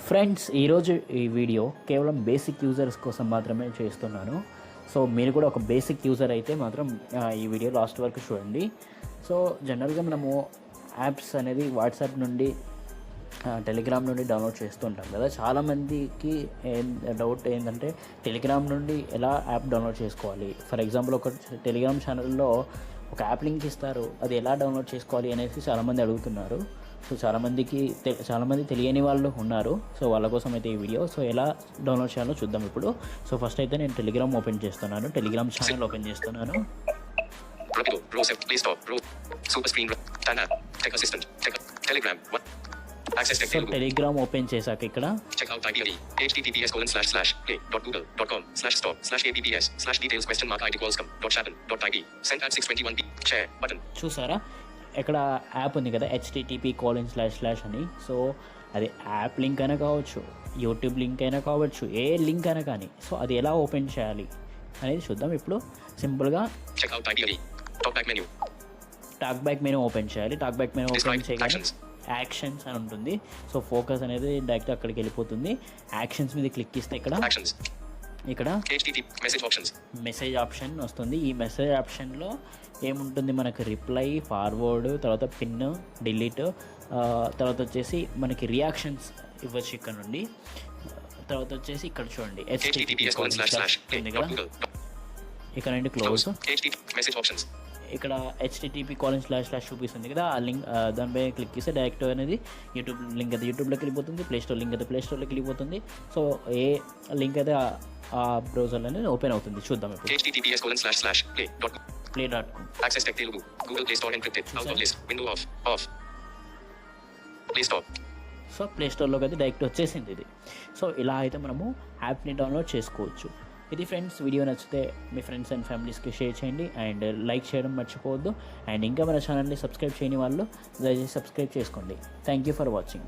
Friends, ఈరోజు ఈ video కేవలం బేసిక్ యూజర్స్ కోసం మాత్రమే చేస్తున్నాను. సో మీరు కూడా ఒక బేసిక్ యూజర్ అయితే మాత్రం ఈ వీడియో లాస్ట్ వరకు చూడండి. సో జనరల్గా మనము యాప్స్ అనేది వాట్సాప్ నుండి టెలిగ్రామ్ నుండి డౌన్లోడ్ చేస్తుంటాం కదా. చాలామందికి డౌట్ ఏంటంటే టెలిగ్రామ్ నుండి ఎలా యాప్ డౌన్లోడ్ చేసుకోవాలి. ఫర్ ఎగ్జాంపుల్ ఒక టెలిగ్రామ్ ఛానల్లో ఒక యాప్ లింక్ ఇస్తారు, అది ఎలా డౌన్లోడ్ చేసుకోవాలి అనేసి చాలామంది అడుగుతున్నారు. సో చాలామంది తెలియని వాళ్ళు ఉన్నారు. సో వాళ్ళ కోసం అయితే ఈ వీడియో. సో ఎలా డౌన్లోడ్ చేయాలో చూద్దాం ఇప్పుడు. సో ఫస్ట్ అయితే నేను టెలిగ్రామ్ ఓపెన్ చేస్తున్నాను, టెలిగ్రామ్ ఛానల్ ఓపెన్ చేస్తున్నాను. సో టెలిగ్రామ్ ఓపెన్ చేశాక ఇక్కడ చూసారా, ఇక్కడ యాప్ ఉంది కదా http:// అని. సో అది యాప్ లింక్ అయినా కావచ్చు, యూట్యూబ్ లింక్ అయినా కావచ్చు, ఏ లింక్ అయినా కానీ. సో అది ఎలా ఓపెన్ చేయాలి అనేది చూద్దాం ఇప్పుడు. సింపుల్గా టాక్ బ్యాక్ మెనూ ఓపెన్ చేయాలి. టాక్ బ్యాక్ మెనూ ఓపెన్ చేయగానే యాక్షన్స్ అని ఉంటుంది. సో ఫోకస్ అనేది డైరెక్ట్ అక్కడికి వెళ్ళిపోతుంది. యాక్షన్స్ మీద క్లిక్ ఇస్తే ఇక్కడ మెసేజ్ ఆప్షన్ వస్తుంది. ఈ మెసేజ్ ఆప్షన్లో ఏముంటుంది, మనకి రిప్లై, ఫార్వర్డ్, తర్వాత పిన్, డిలీట్, తర్వాత వచ్చేసి మనకి రియాక్షన్స్ ఇవ్వచ్చు ఇక్కడ నుండి. తర్వాత వచ్చేసి ఇక్కడ చూడండి ఇక్కడ నుండి క్లోజ్. ఇక్కడ http:// చూపిస్తుంది కదా, ఆ లింక్ దానిపై క్లిక్ చేస్తే డైరెక్ట్ అనేది యూట్యూబ్ లింక్ అయితే యూట్యూబ్లోకి వెళ్ళిపోతుంది, ప్లేస్టోర్ లింక్ అయితే ప్లేస్టోర్లోకి వెళ్ళిపోతుంది. సో ఏ లింక్ అయితే ఆ బ్రౌజర్లో అనేది ఓపెన్ అవుతుంది. చూద్దాం ఇప్పుడు. play.com సో ప్లే స్టోర్లోకి అయితే డైరెక్ట్ వచ్చేసింది ఇది. సో ఇలా అయితే మనము యాప్ని డౌన్లోడ్ చేసుకోవచ్చు. ఇది ఫ్రెండ్స్, వీడియో నచ్చితే మీ ఫ్రెండ్స్ అండ్ ఫ్యామిలీస్కి షేర్ చేయండి అండ్ లైక్ చేయడం మర్చిపోవద్దు. అండ్ ఇంకా మన ఛానల్ని సబ్స్క్రైబ్ చేయని వాళ్ళు దయచేసి సబ్స్క్రైబ్ చేసుకోండి. Thank you for watching.